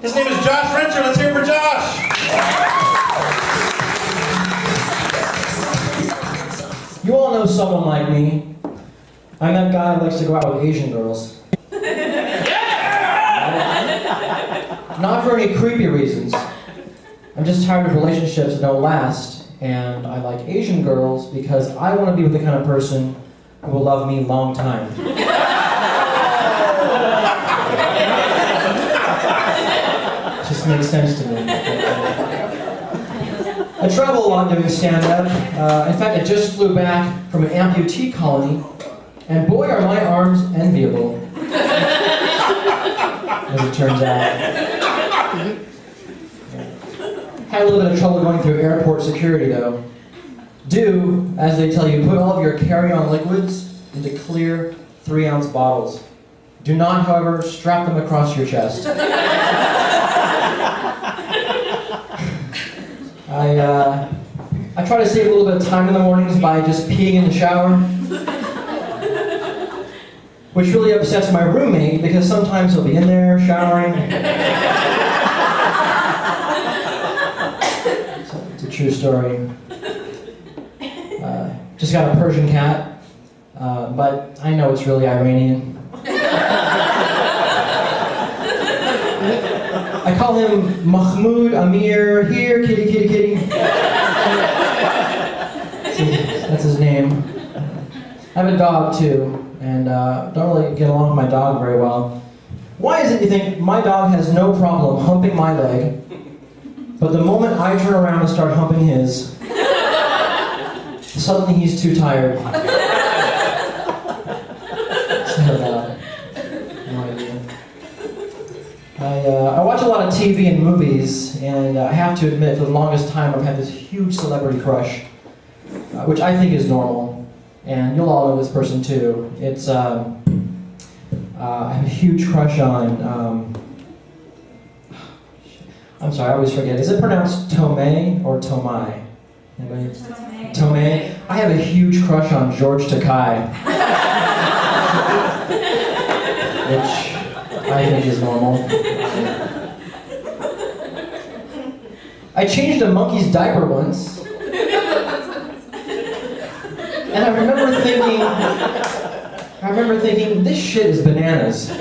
His name is Josh Rencher. Let's hear it for Josh. You all know someone like me. I'm that guy who likes to go out with Asian girls. Not for any creepy reasons. I'm just tired of relationships that don't last, and I like Asian girls because I want to be with the kind of person who will love me long time. Just makes sense to me. I travel a lot doing stand-up. In fact, I just flew back from an amputee colony, and boy are my arms enviable, as it turns out. Had a little bit of trouble going through airport security, though. Do, as they tell you, put all of your carry-on liquids into clear 3-ounce bottles. Do not, however, strap them across your chest. I try to save a little bit of time in the mornings by just peeing in the shower, which really upsets my roommate because sometimes he'll be in there showering. It's a true story. Just got a Persian cat, but I know it's really Iranian. I call him Mahmoud Amir. Here, kitty, kitty, kitty. That's his name. I have a dog too, and don't really get along with my dog very well. Why is it you think my dog has no problem humping my leg, but the moment I turn around and start humping his, suddenly he's too tired? No idea. I watch a lot of TV and movies, and I have to admit, for the longest time, I've had this huge celebrity crush, which I think is normal, and you'll all know this person too. It's I have a huge crush on. I'm sorry, I always forget. Is it pronounced Tomei or Tomai? Anybody? Tomei. I have a huge crush on George Takei, which I think is normal. I changed a monkey's diaper once, and I remember thinking, this shit is bananas.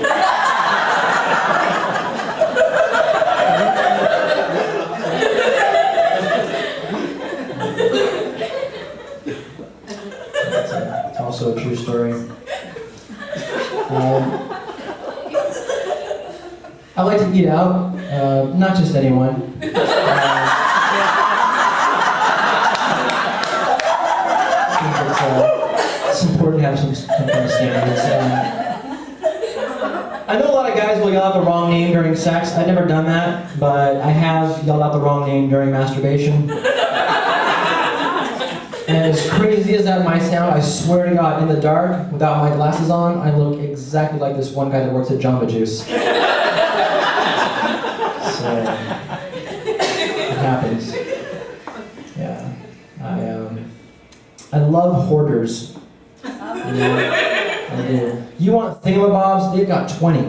It's also a true story. I like to eat out, not just anyone. It's important to have some kind of standards. I know a lot of guys will yell out the wrong name during sex. I've never done that, but I have yelled out the wrong name during masturbation. And as crazy as that might sound, I swear to God, in the dark, without my glasses on, I look exactly like this one guy that works at Jamba Juice. So, it happens. Yeah. I love hoarders. I do. You want thingamabobs? They've got 20.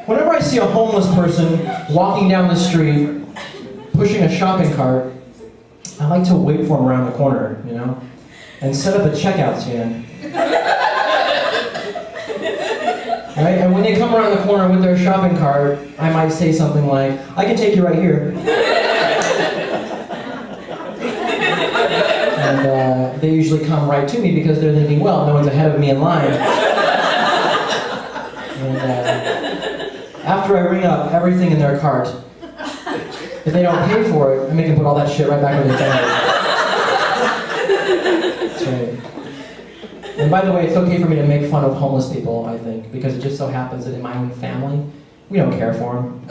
Whenever I see a homeless person walking down the street, pushing a shopping cart, I like to wait for him around the corner, you know, and set up a checkout stand. Right? And when they come around the corner with their shopping cart, I might say something like, I can take you right here. And they usually come right to me because they're thinking, well, no one's ahead of me in line. And after I ring up everything in their cart, if they don't pay for it, I make them put all that shit right back in their family. That's right. And by the way, it's okay for me to make fun of homeless people, I think, because it just so happens that in my own family, we don't care for them.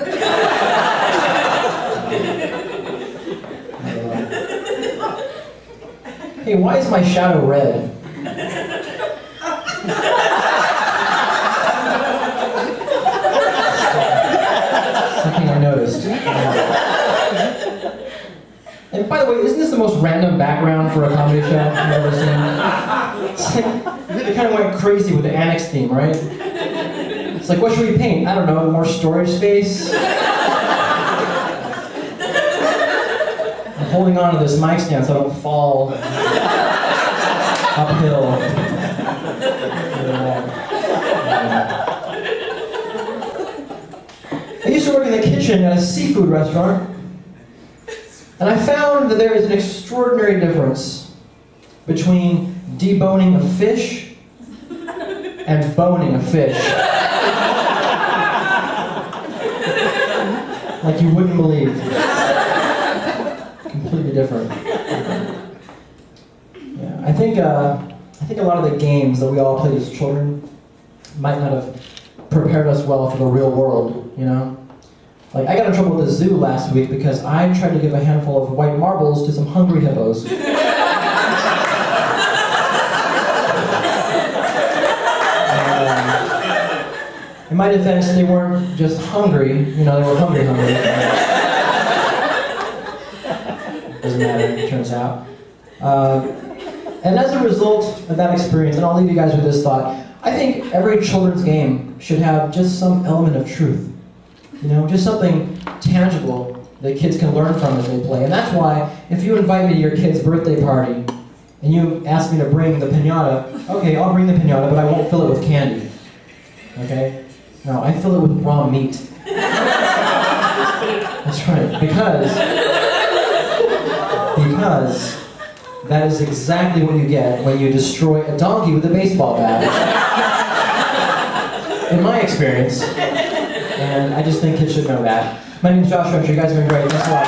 Hey, why is my shadow red? Something I noticed. And by the way, isn't this the most random background for a comedy show I've ever seen? It's like, they kind of went crazy with the Annex theme, right? It's like, what should we paint? I don't know, more storage space? I'm holding on to this mic stand so I don't fall uphill. I used to work in the kitchen at a seafood restaurant, and I found that there is an extraordinary difference between deboning a fish and boning a fish. Like you wouldn't believe. Completely different. Yeah, I think a lot of the games that we all played as children might not have prepared us well for the real world, you know? Like, I got in trouble with the zoo last week because I tried to give a handful of white marbles to some hungry hippos. In my defense, they weren't just hungry, you know, they were hungry. Doesn't matter, it turns out. And as a result of that experience, and I'll leave you guys with this thought, I think every children's game should have just some element of truth. You know, just something tangible that kids can learn from as they play. And that's why, if you invite me to your kid's birthday party, and you ask me to bring the piñata, okay, I'll bring the piñata, but I won't fill it with candy. Okay? No, I fill it with raw meat. That's right, because that is exactly what you get when you destroy a donkey with a baseball bat. In my experience. And I just think kids should know that. My name's Josh Rencher. You guys have been great. Thanks a lot.